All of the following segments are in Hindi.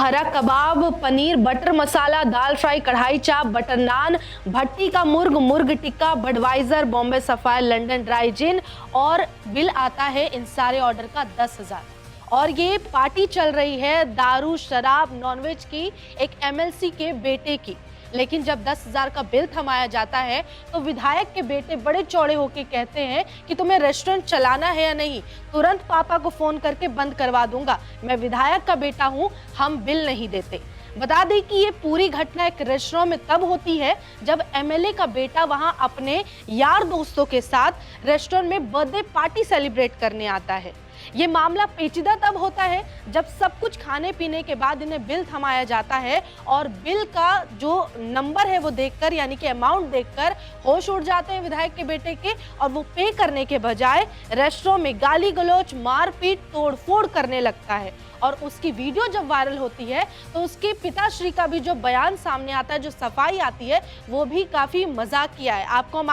हरा कबाब, पनीर बटर मसाला, दाल फ्राई, कढ़ाई चाप, बटर नान, भट्टी का मुर्ग, मुर्ग tikka, Budweiser, Bombay Sapphire, London dry gin और बिल आता है इन सारे ऑर्डर का 10,000। और ये पार्टी चल रही है दारू शराब नॉनवेज की एक एमएलसी के बेटे की। लेकिन जब 10,000 का बिल थमाया जाता है तो विधायक के बेटे बड़े चौड़े होकर कहते हैं कि तुम्हें रेस्टोरेंट चलाना है या नहीं, तुरंत पापा को फोन करके बंद करवा दूंगा, मैं विधायक का बेटा हूं, हम बिल नहीं देते। बता दें कि ये पूरी घटना एक रेस्टोरेंट में तब होती है जब एमएलए का बेटा वहां अपने यार दोस्तों के साथ रेस्टोरेंट में बर्थडे पार्टी सेलिब्रेट करने आता है। ये मामला पेचीदा तब होता है जब सब कुछ खाने पीने के बाद इन्हें बिल थमाया जाता है और बिल का जो नंबर है वो देखकर यानी कि अमाउंट देखकर होश उड़ जाते हैं विधायक के बेटे के, और वो पे करने के बजाय रेस्टोरेंट में गाली गलौज मारपीट तोड़फोड़ करने लगता है। और उसकी वीडियो जब वायरल होती है तो उसके पिताश्री का भी जो बयान सामने आता है, जो सफाई आती है, वो भी काफी मजाक किया है। आपको हम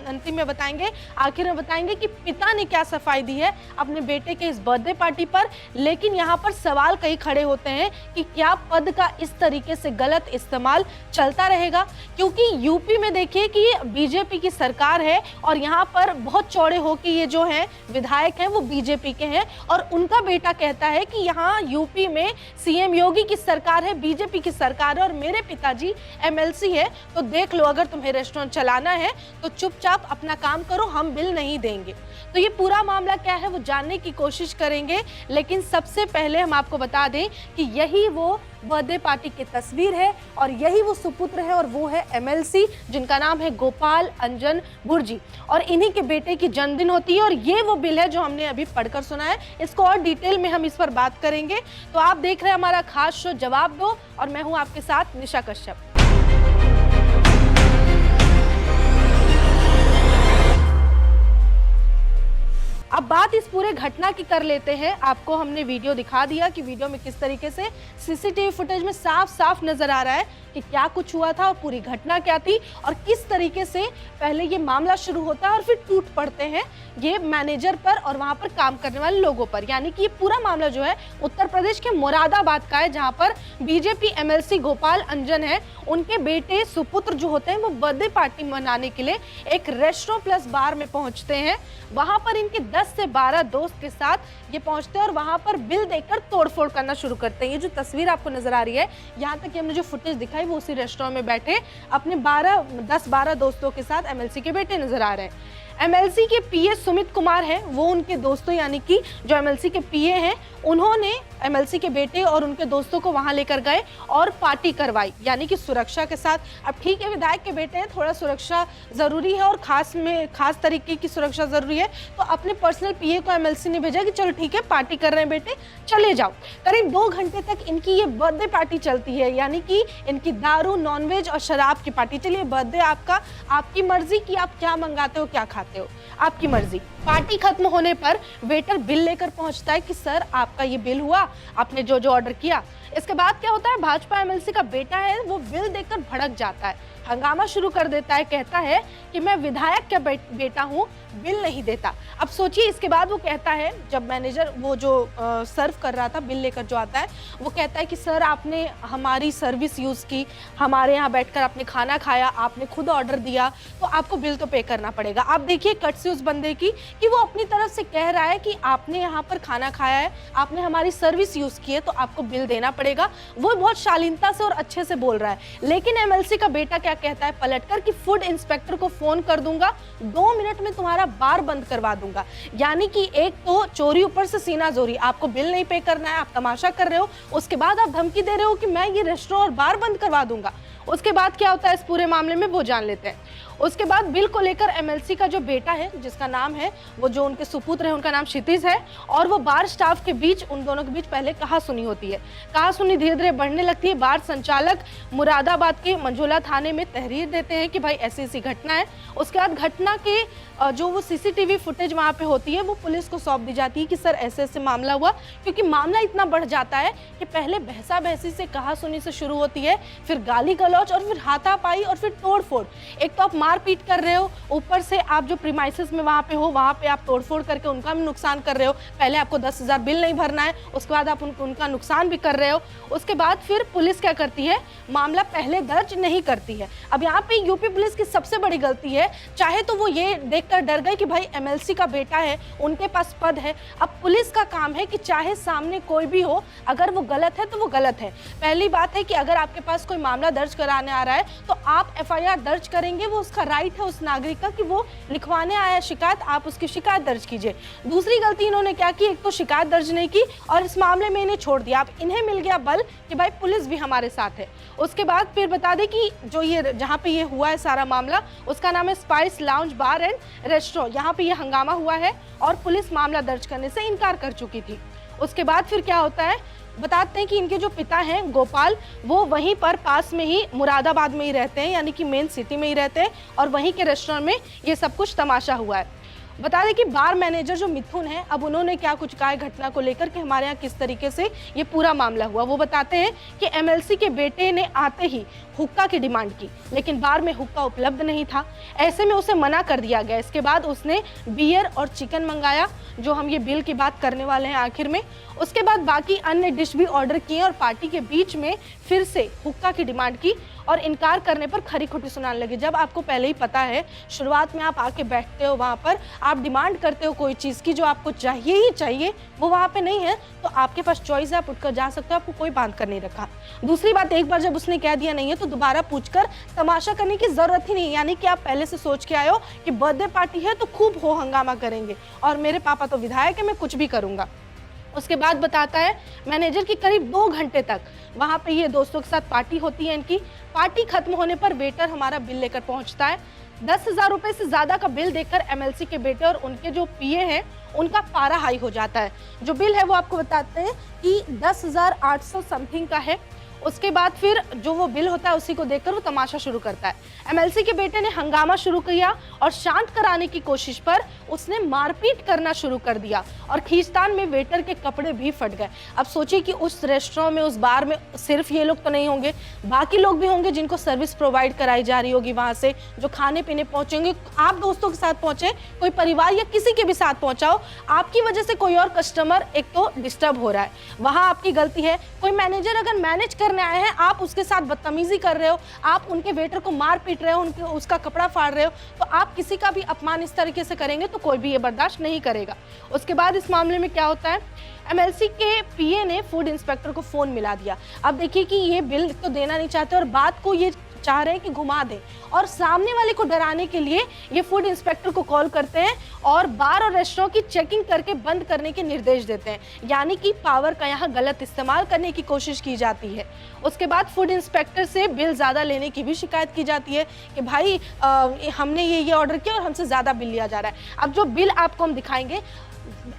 अंतिम में बताएंगे, आखिर में बताएंगे कि पिता ने क्या सफाई दी है अपने बेटे के इस बर्थडे पार्टी पर। लेकिन यहाँ पर सवाल कई खड़े होते हैं कि क्या पद का इस तरीके से गलत इस्तेमाल चलता रहेगा, क्योंकि यूपी में देखिए कि बीजेपी की सरकार है और यहाँ पर बहुत चौड़े हो कि ये जो है विधायक हैं वो बीजेपी के हैं, और उनका बेटा कहता है कि यहाँ यूपी में सीएम योगी की सरकार है, बीजेपी की सरकार है और मेरे पिताजी एमएलसी है, तो देख लो अगर तुम्हें रेस्टोरेंट चलाना है तो चुपचाप अपना काम करो, हम बिल नहीं देंगे। तो ये पूरा मामला क्या है वो जानने की कोशिश करेंगे, लेकिन सबसे पहले हम आपको बता दें कि यही वो बर्थडे पार्टी की तस्वीर है और यही वो सुपुत्र है और वो है एमएलसी जिनका नाम है गोपाल अंजन बुर्जी, और इन्हीं के बेटे की जन्मदिन होती है। और ये वो बिल है जो हमने अभी पढ़कर सुना है, इसको और डिटेल में हम इस पर बात करेंगे। तो आप देख रहे हैं हमारा खास शो जवाब दो और मैं हूं आपके साथ निशा कश्यप। अब बात इस पूरे घटना की कर लेते हैं। आपको हमने वीडियो दिखा दिया कि वीडियो में किस तरीके से सीसीटीवी फुटेज में साफ साफ नजर आ रहा है कि क्या कुछ हुआ था और पूरी घटना क्या थी और किस तरीके से पहले ये मामला शुरू होता है और फिर टूट पड़ते हैं ये मैनेजर पर और वहां पर काम करने वाले लोगों पर। यानी कि ये पूरा मामला जो है उत्तर प्रदेश के मुरादाबाद का है, जहां पर बीजेपी एमएलसी गोपाल अंजन है, उनके बेटे सुपुत्र जो होते हैं वो बर्थडे पार्टी मनाने के लिए एक रेस्टोरेंट प्लस बार में पहुंचते हैं। वहां पर इनके 10 से 12 दोस्त के साथ ये पहुंचते हैं और वहां पर बिल देकर तोड़फोड़ करना शुरू करते हैं। ये जो तस्वीर आपको नजर आ रही है, यहाँ तक कि हमने जो फुटेज दिखाई वो उसी रेस्टोरेंट में बैठे अपने 10-12 दोस्तों के साथ एमएलसी के बेटे नजर आ रहे हैं। एमएलसी के पीए सुमित कुमार हैं, वो उनके दोस्तों यानी कि जो एमएलसी के पीए हैं उन्होंने एमएलसी के बेटे और उनके दोस्तों को वहां लेकर गए और पार्टी करवाई, यानी कि सुरक्षा के साथ। अब ठीक है, विधायक के बेटे हैं, थोड़ा सुरक्षा जरूरी है और खास तरीके की सुरक्षा जरूरी है, तो अपने पर्सनल पीए को एमएलसी ने भेजा कि चलो ठीक है पार्टी कर रहे हैं बेटे, चले जाओ। करीब 2 घंटे तक इनकी ये बर्थडे पार्टी चलती है, यानी कि इनकी दारू नॉनवेज और शराब की पार्टी। चलिए बर्थडे आपका, आपकी मर्जी कि आप क्या मंगाते हो क्या खाते हो, आपकी मर्जी। पार्टी खत्म होने पर वेटर बिल लेकर पहुंचता है कि सर आपका ये बिल हुआ, आपने जो जो ऑर्डर किया। इसके बाद क्या होता है, भाजपा एमएलसी का बेटा है वो बिल देखकर भड़क जाता है, हंगामा शुरू कर देता है, कहता है कि मैं विधायक का बेटा हूं, बिल नहीं देता। अब सोचिए इसके बाद वो कहता है, जब मैनेजर वो जो सर्व कर रहा था बिल लेकर जो आता है, वो कहता है कि सर आपने हमारी सर्विस यूज़ की, हमारे यहाँ बैठकर आपने खाना खाया, आपने खुद ऑर्डर दिया, तो आपको बिल तो पे करना पड़ेगा। आप देखिए कट से उस बंदे की कि वो अपनी तरफ से कह रहा है कि आपने यहाँ पर खाना खाया है, आपने हमारी सर्विस यूज़ की है, तो आपको बिल देना पड़ेगा। वो बहुत शालीनता से और अच्छे से बोल रहा है, लेकिन एमएलसी का बेटा क्या कहता है पलटकर कि फूड इंस्पेक्टर को फोन कर दूंगा, 2 मिनट में तुम्हारा बार बंद करवा दूंगा। यानी कि एक तो चोरी ऊपर से सीना जोरी, आपको बिल नहीं पे करना है, आप तमाशा कर रहे हो, उसके बाद आप धमकी दे रहे हो कि मैं ये रेस्टोरेंट और बार बंद करवा दूंगा। उसके बाद क्या होता है इस पूरे मामले में वो जान लेते हैं। उसके बाद बिल को लेकर एमएलसी का जो बेटा है, जिसका नाम है, वो जो उनके सुपुत्र है उनका नाम क्षितिज है, और वो बार स्टाफ के बीच, उन दोनों के बीच पहले कहासुनी होती है। कहासुनी धीरे धीरे बढ़ने लगती है। बार संचालक मुरादाबाद के मंझोला थाने में तहरीर देते हैं कि भाई ऐसी ऐसी घटना है। उसके बाद घटना के जो वो सीसीटीवी फुटेज वहाँ पे होती है वो पुलिस को सौंप दी जाती है कि सर ऐसे ऐसे मामला हुआ, क्योंकि मामला इतना बढ़ जाता है कि पहले बहसा बहसी से कहासुनी से शुरू होती है, फिर गाली गलौज गलौज और फिर हाथापाई और फिर तोड़फोड़। एक तो आप मारपीट कर रहे हो, ऊपर से आप जो प्रीमाइसेस में वहाँ पे हो वहाँ पे आप तोड़फोड़ करके उनका भी नुकसान कर रहे हो। पहले आपको 10,000 बिल नहीं भरना है, उसके बाद आप उनका नुकसान भी कर रहे हो। उसके बाद फिर पुलिस क्या करती है, मामला पहले दर्ज नहीं करती है। अब यहाँ पे यूपी पुलिस की सबसे बड़ी गलती है, चाहे तो वो ये देखकर डर गए कि भाई एमएलसी का बेटा है, उनके पास पद है। अब पुलिस का काम है कि चाहे सामने कोई भी हो, अगर वो गलत है तो वो गलत है। पहली बात है कि अगर आपके पास कोई मामला दर्ज कराने आ रहा है तो आप एफआईआर दर्ज करेंगे, वो उसका राइट है उस नागरिक का कि वो लिखवाने आया शिकायत, आप उसकी शिकायत दर्ज कीजिए। दूसरी गलती इन्होंने क्या की, एक तो शिकायत दर्ज नहीं की और इस मामले में इन्हें छोड़ दिया। अब इन्हें मिल गया बल कि भाई पुलिस भी हमारे साथ है। उसके बाद फिर बता दें कि जो ये जहाँ पे ये हुआ है सारा मामला, उसका नाम है spice lounge bar and restaurant. यहाँ पे ये हंगामा हुआ है और पुलिस मामला दर्ज करने से इनकार कर चुकी थी। उसके बाद फिर क्या होता है, बताते हैं कि इनके जो पिता हैं गोपाल, वो वहीं पर पास में ही मुरादाबाद में ही रहते हैं, यानी कि मेन सिटी में ही रहते हैं और वहीं के रेस्टोरेंट में ये सब कुछ तमाशा हुआ है। बता दें कि बार मैनेजर जो मिथुन है, अब उन्होंने क्या कुछ कहा है घटना को लेकर कि हमारे यहाँ किस तरीके से ये पूरा मामला हुआ। वो बताते हैं कि एमएलसी के बेटे ने आते ही हुक्का की डिमांड की, लेकिन बार में हुक्का उपलब्ध नहीं था, ऐसे में उसे मना कर दिया गया। इसके बाद उसने बियर और चिकन मंगाया, जो हम ये बिल की बात करने वाले हैं आखिर में। उसके बाद बाकी अन्य डिश भी ऑर्डर किए और पार्टी के बीच में फिर से हुक्का की डिमांड की और इनकार करने पर खरी खोटी सुनाने लगे। जब आपको पहले ही पता है, शुरुआत में आप आके बैठते हो वहाँ पर, आप डिमांड करते हो कोई चीज़ की जो आपको चाहिए ही चाहिए, वो वहाँ पे नहीं है तो आपके पास चॉइस है, आप उठकर जा सकते हो, आपको कोई बांध कर नहीं रखा। दूसरी बात, एक बार जब उसने कह दिया नहीं है तो दोबारा पूछकर तमाशा करने की जरूरत ही नहीं, यानी कि आप पहले से सोच के आए हो कि बर्थडे पार्टी है तो खूब हो हंगामा करेंगे और मेरे पापा तो विधायक है, मैं कुछ भी करूँगा। उसके बाद बताता है मैनेजर की करीब 2 घंटे तक वहाँ पे ये दोस्तों के साथ पार्टी होती है इनकी। पार्टी खत्म होने पर वेटर हमारा बिल लेकर पहुँचता है। 10,000 रुपए से ज्यादा का बिल देखकर एमएलसी के बेटे और उनके जो पीए हैं उनका पारा हाई हो जाता है। जो बिल है वो आपको बताते हैं कि 10,800 समथिंग का है। उसके बाद फिर जो वो बिल होता है उसी को देखकर वो तमाशा शुरू करता है। एमएलसी के बेटे ने हंगामा शुरू किया और शांत कराने की कोशिश पर उसने मारपीट करना शुरू कर दिया और खींचतान में वेटर के कपड़े भी फट गए। अब सोचिए कि उस रेस्टोरेंट में, उस बार में सिर्फ ये लोग तो नहीं होंगे, बाकी लोग भी होंगे जिनको सर्विस प्रोवाइड कराई जा रही होगी वहां से, जो खाने पीने पहुंचेंगे। आप दोस्तों के साथ पहुंचे, कोई परिवार या किसी के भी साथ पहुंचाओ, आपकी वजह से कोई और कस्टमर एक तो डिस्टर्ब हो रहा है, वहां आपकी गलती है। कोई मैनेजर अगर मैनेज करने आए हैं, आप उसके साथ बदतमीजी कर रहे हो, आप उनके वेटर को मार पीट रहे हो, उसका कपड़ा फाड़ रहे हो, तो आप किसी का भी अपमान इस तरीके से करेंगे तो कोई भी ये बर्दाश्त नहीं करेगा। उसके बाद इस मामले में क्या होता है, एमएलसी के पीए ने फूड इंस्पेक्टर को फोन मिला दिया। अब देखिए कि ये बिल तो देना नहीं चाहते और बात को ये चाह रहे हैं कि घुमा दें और सामने वाले को डराने के लिए ये फूड इंस्पेक्टर को कॉल करते हैं और बार और रेस्टोरेंट की चेकिंग करके बंद करने के निर्देश देते हैं, यानी कि पावर का यहाँ गलत इस्तेमाल करने की कोशिश की जाती है। उसके बाद फूड इंस्पेक्टर से बिल ज़्यादा लेने की भी शिकायत की जाती है कि भाई हमने ये ऑर्डर किया और हमसे ज़्यादा बिल लिया जा रहा है। अब जो बिल आपको हम दिखाएंगे,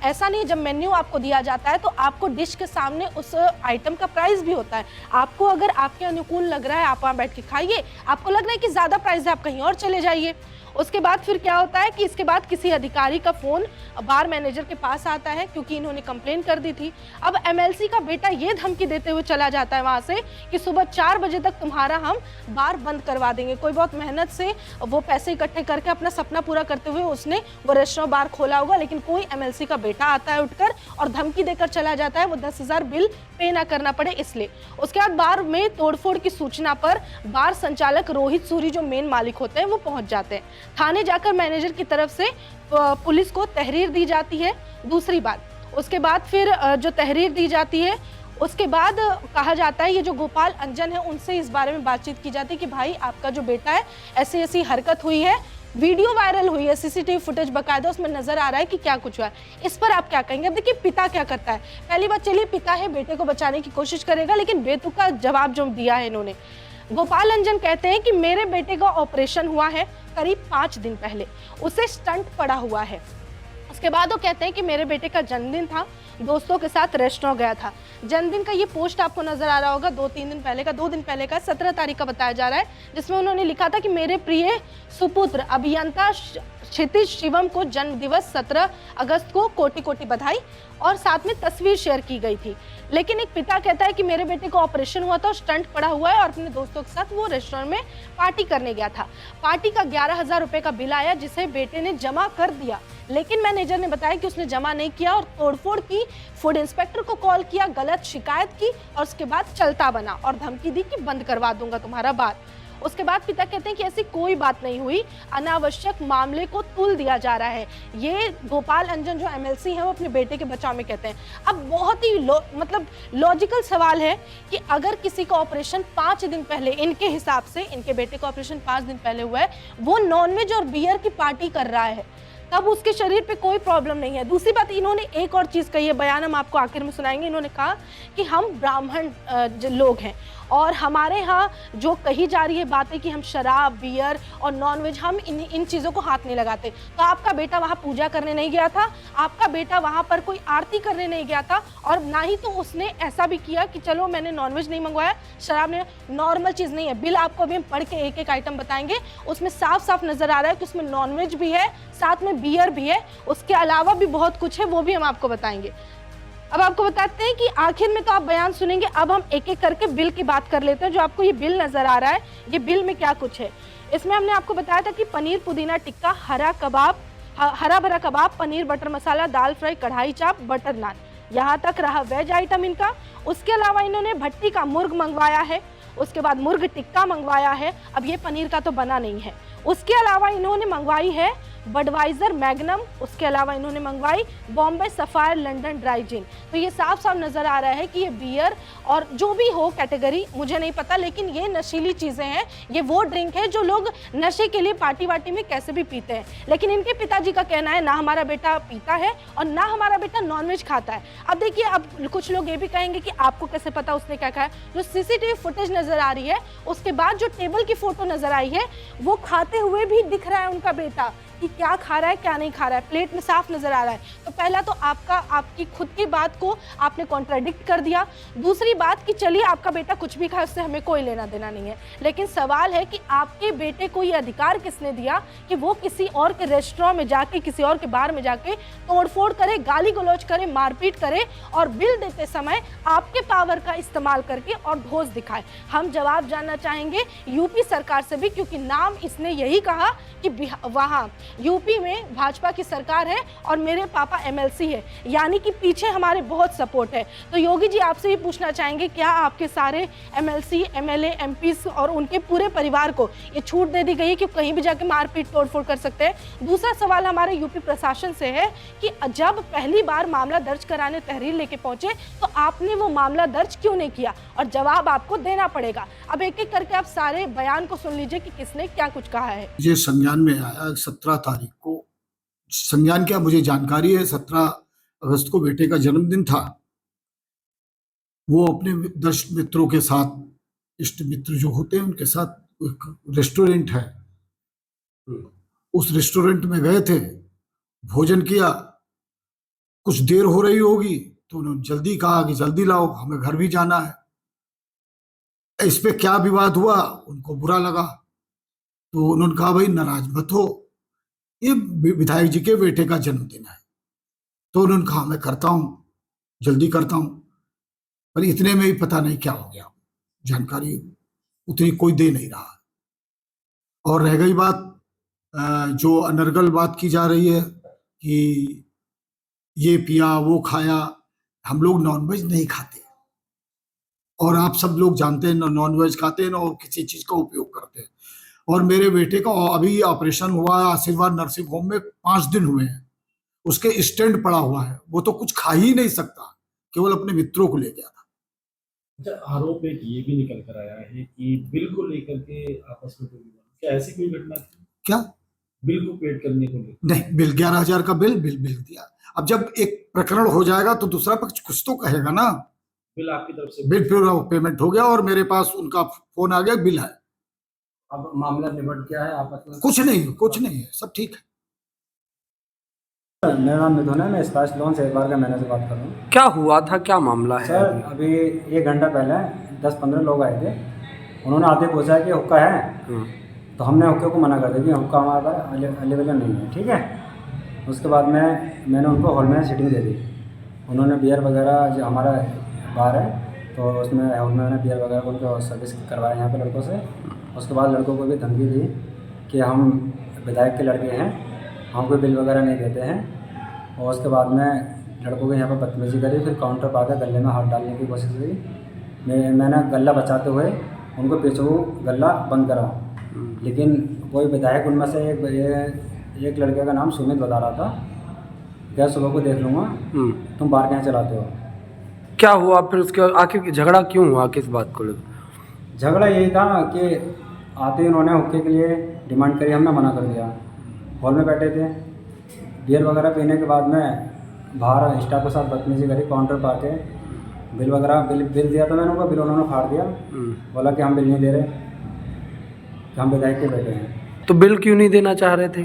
ऐसा नहीं, जब मेन्यू आपको दिया जाता है तो आपको डिश के सामने उस आइटम का प्राइस भी होता है। आपको अगर आपके अनुकूल लग रहा है आप वहाँ बैठ के खाइए, आपको लग रहा है कि ज़्यादा प्राइस है आप कहीं और चले जाइए। उसके बाद फिर क्या होता है कि इसके बाद किसी अधिकारी का फोन बार मैनेजर के पास आता है क्योंकि इन्होंने कंप्लेन कर दी थी। अब एमएलसी का बेटा ये धमकी देते हुए चला जाता है वहां से कि सुबह 4 बजे तक तुम्हारा हम बार बंद करवा देंगे। कोई बहुत मेहनत से वो पैसे इकट्ठे करके अपना सपना पूरा करते हुए उसने वो रेस्टोरेंट बार खोला होगा, लेकिन कोई एमएलसी का बेटा आता है उठकर और धमकी देकर चला जाता है, वो 10,000 बिल पे ना करना पड़े इसलिए। उसके बाद बार में तोड़फोड़ की सूचना पर बार संचालक रोहित सूरी जो मेन मालिक होते हैं वो पहुंच जाते हैं। थाने जाकर मैनेजर की तरफ से पुलिस को तहरीर दी जाती है। दूसरी बात, उसके बाद फिर जो तहरीर दी जाती है उसके बाद कहा जाता है, ये जो गोपाल अंजन है उनसे इस बारे में बातचीत की जाती है कि भाई आपका जो बेटा है ऐसी ऐसी हरकत हुई है, वीडियो वायरल हुई है, सीसीटीवी फुटेज बकायदा उसमें नजर आ रहा है कि क्या कुछ हुआ है, इस पर आप क्या कहेंगे। अब देखिए पिता क्या करता है, पहली बात चलिए पिता है, बेटे को बचाने की कोशिश करेगा, लेकिन बेतुका जवाब जो दिया है इन्होंने। गोपाल अंजन कहते हैं कि मेरे बेटे का ऑपरेशन हुआ है करीब 5 दिन पहले, उसे स्टंट पड़ा हुआ है। उसके बाद वो कहते हैं कि मेरे बेटे का जन्मदिन था, दोस्तों के साथ रेस्टोरेंट गया था। जन्मदिन का ये पोस्ट आपको नजर आ रहा होगा 2-3 दिन पहले का, 2 दिन पहले का 17 तारीख का बताया जा रहा है, जिसमें उन्होंने लिखा था कि मेरे प्रिय सुपुत्र अभियंता क्षितिज शिवम को जन्म दिवस 17 अगस्त को कोटि कोटि बधाई और साथ में तस्वीर शेयर की गई थी। लेकिन एक पिता कहता है कि मेरे बेटे को ऑपरेशन हुआ था और स्टंट पड़ा हुआ है और अपने दोस्तों के साथ वो रेस्टोरेंट में पार्टी करने गया था। पार्टी का 11,000 रुपए का बिल आया जिसे बेटे ने जमा कर दिया, लेकिन मैनेजर ने बताया कि उसने जमा नहीं किया और तोड़फोड़ की। फूड इंस्पेक्टर को कॉल किया, गलत शिकायत की और उसके बाद चलता बना और धमकी दी कि बंद करवा दूंगा तुम्हारा बार। उसके बाद पिता कहते हैं कि ऐसी कोई बात नहीं हुई, अनावश्यक मामले को तुल दिया जा रहा है। ये गोपाल अंजन जो एमएलसी हैं वो अपने बेटे के बचाव में कहते हैं। अब बहुत ही लॉजिकल सवाल है कि अगर किसी का ऑपरेशन 5 दिन पहले, इनके हिसाब से इनके बेटे का ऑपरेशन 5 दिन पहले हुआ है, वो नॉनवेज और बियर की पार्टी कर रहा है, तब उसके शरीर पे कोई प्रॉब्लम नहीं है। दूसरी बात, इन्होंने एक और चीज़ कही है, बयान हम आपको आखिर में सुनाएंगे। इन्होंने कहा कि हम ब्राह्मण लोग हैं और हमारे यहाँ जो कही जा रही है बातें कि हम शराब, बियर और नॉनवेज, हम इन चीज़ों को हाथ नहीं लगाते। तो आपका बेटा वहाँ पूजा करने नहीं गया था, आपका बेटा वहाँ पर कोई आरती करने नहीं गया था और ना ही तो उसने ऐसा भी किया कि चलो मैंने नॉनवेज नहीं मंगवाया, शराब नहीं, नॉर्मल चीज़ नहीं है। बिल आपको अभी हम पढ़ के एक एक आइटम बताएंगे, उसमें साफ साफ नज़र आ रहा है कि उसमें नॉनवेज भी है, साथ में बियर भी है, उसके अलावा भी बहुत कुछ है, वो भी हम आपको बताएंगे। अब आपको बताते हैं कि आखिर में तो आप बयान सुनेंगे, अब हम एक एक करके बिल की बात कर लेते हैं। जो आपको ये बिल नजर आ रहा है, ये बिल में क्या कुछ है। इसमें हमने आपको बताया था कि पनीर पुदीना टिक्का, हरा भरा कबाब, पनीर बटर मसाला, दाल फ्राई, कढ़ाई चाप, बटर नान, यहाँ तक रहा वेज आइटम इनका। उसके अलावा इन्होंने भट्टी का मुर्ग मंगवाया है, उसके बाद मुर्ग टिक्का मंगवाया है, अब ये पनीर का तो बना नहीं है। उसके अलावा इन्होंने मंगवाई है बडवाइजर मैग्नम, उसके अलावा इन्होंने मंगवाई बॉम्बे सफायर लंदन ड्राई जिन। तो ये साफ साफ नजर आ रहा है कि ये बियर और जो भी हो कैटेगरी मुझे नहीं पता, लेकिन ये नशीली चीजें हैं, ये वो ड्रिंक है जो लोग नशे के लिए पार्टी वार्टी में कैसे भी पीते हैं। लेकिन इनके पिताजी का कहना है ना हमारा बेटा पीता है और ना हमारा बेटा नॉनवेज खाता है। अब देखिए, अब कुछ लोग ये भी कहेंगे कि आपको कैसे पता उसने क्या खाया। जो सीसीटीवी फुटेज नजर आ रही है, उसके बाद जो टेबल की फोटो नजर आई है, वो खाते हुए भी दिख रहा है उनका बेटा कि क्या खा रहा है क्या नहीं खा रहा है, प्लेट में साफ नजर आ रहा है। तो पहला तो आपकी खुद की बात को आपने कॉन्ट्राडिक्ट कर दिया। दूसरी बात कि चलिए आपका बेटा कुछ भी खाए, उससे हमें कोई लेना देना नहीं है, लेकिन सवाल है कि आपके बेटे को ये अधिकार किसने दिया कि वो किसी और के रेस्टोरेंट में जाके, किसी और के बार में जाके तोड़फोड़ करे, गाली गलौज करे, मारपीट करे और बिल देते समय आपके पावर का इस्तेमाल करके और ढोस दिखाए। हम जवाब जानना चाहेंगे यूपी सरकार से भी, क्योंकि नाम इसने यही कहा कि वहाँ यूपी में भाजपा की सरकार है और मेरे पापा एमएलसी है, यानी कि पीछे हमारे बहुत सपोर्ट है। तो योगी जी आपसे भी पूछना चाहेंगे, क्या आपके सारे एमएलसी, एमएलए, एमपीस और उनके पूरे परिवार को ये छूट दे दी गई है कि कहीं भी जाके मारपीट तोड़फोड़ कर सकते हैं? दूसरा सवाल हमारे यूपी प्रशासन से है कि जब पहली बार मामला दर्ज कराने तहरीर लेके पहुंचे तो आपने वो मामला दर्ज क्यों नहीं किया, और जवाब आपको देना पड़ेगा। अब एक एक करके आप सारे बयान को सुन लीजिए कि किसने क्या कुछ कहा है। ये संज्ञान में आया 17 तारीख को, संज्ञान क्या मुझे जानकारी है, 17 अगस्त को बेटे का जन्मदिन था। वो अपने 10 मित्रों के साथ, इष्ट मित्र जो होते हैं उनके साथ एक रेस्टोरेंट है, उस रेस्टोरेंट में गए थे, भोजन किया। कुछ देर हो रही होगी तो उन्होंने जल्दी कहा कि जल्दी लाओ, हमें घर भी जाना है। इस पे क्या विवाद हुआ, उनको बुरा लगा तो उन्होंने कहा भाई नाराज मत हो, ये विधायक जी के बेटे का जन्मदिन है। तो उन्होंने कहा मैं करता हूँ, जल्दी करता हूँ, पर इतने में ही पता नहीं क्या हो गया, जानकारी उतनी कोई दे नहीं रहा। और रह गई बात जो अनर्गल बात की जा रही है कि ये पिया वो खाया, हम लोग नॉनवेज नहीं खाते और आप सब लोग जानते हैं नॉनवेज खाते हैं और किसी चीज का उपयोग करते हैं। और मेरे बेटे का अभी ऑपरेशन हुआ है आशीर्वाद नर्सिंग होम में, 5 दिन हुए हैं, उसके स्टेंट पड़ा हुआ है, वो तो कुछ खा ही नहीं सकता, केवल अपने मित्रों को ले गया था। अच्छा, आरोप एक ये भी निकल कर आया है कि बिल को लेकर के आपस में कोई विवाद, क्या ऐसी कोई घटना थी? क्या बिल को पेड करने को लेकर? नहीं, बिल 11,000 का बिल दिया। अब जब एक प्रकरण हो जाएगा तो दूसरा पक्ष कुछ तो कहेगा ना। बिल आपकी तरफ से? बिल फिर पेमेंट हो गया और मेरे पास उनका फोन आ गया, बिल है। अब मामला निबट गया है आपस में? कुछ नहीं है, सब ठीक है। मेरा नाम मिथुन है, मैं स्पाइस लोन से एक बार का मैनेजर बात कर रहा हूँ। क्या हुआ था, क्या मामला है? सर अभी 1 घंटा पहले 10-15 लोग आए थे, उन्होंने आते पूछा कि हुक्का है, तो हमने हुक्के को मना कर दिया कि हुक्का हमारे पास अवेलेबल नहीं है, ठीक है। उसके बाद मैंने उनको हॉल में सीटिंग दे दी। उन्होंने बियर वगैरह, जो हमारा बार है तो उसमें हॉल में मैंने बियर वगैरह उनको सर्विस करवाया यहाँ पे लड़कों से। उसके बाद लड़कों को भी धमकी दी कि हम विधायक के लड़के हैं, हम कोई बिल वगैरह नहीं देते हैं। और उसके बाद में लड़कों के यहाँ पर बदतमीजी करी, फिर काउंटर पर आकर गले में हाथ डालने की कोशिश की। मैंने गला बचाते हुए उनको पीछे वो गला बंद करा, लेकिन कोई विधायक उनमें से एक लड़के का नाम सुमित बता रहा था, क्या सुबह को देख लूँगा, तुम बार क्या चलाते हो। क्या हुआ फिर उसके आखिर झगड़ा क्यों हुआ, किस बात को लेकर? झगड़ा यही था कि आते ही उन्होंने हुक्के के लिए डिमांड करी, हमने मना कर दिया। हॉल में बैठे थे, बियर वगैरह पीने के बाद में बाहर स्टाफ के साथ बदतमीजी करी। काउंटर पर आके बिल दिया था मैंने उनको, बिल उन्होंने फाड़ दिया। बोला कि हम बिल नहीं दे रहे, कि हम विधायक के बेटे हैं। तो बिल क्यों नहीं देना चाह रहे थे?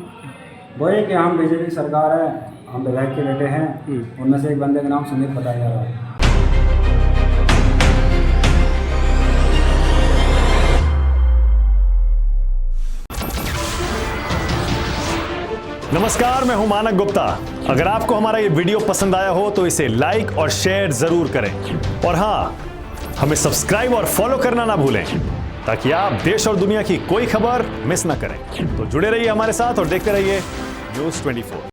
वो ये कि हम बीजेपी सरकार है, हम विधायक के बेटे हैं। उनमें से एक बंदे का नाम सुमित बताया जा रहा है। नमस्कार, मैं हूं मानक गुप्ता। अगर आपको हमारा ये वीडियो पसंद आया हो तो इसे लाइक और शेयर जरूर करें, और हाँ, हमें सब्सक्राइब और फॉलो करना ना भूलें ताकि आप देश और दुनिया की कोई खबर मिस ना करें। तो जुड़े रहिए हमारे साथ और देखते रहिए News 24।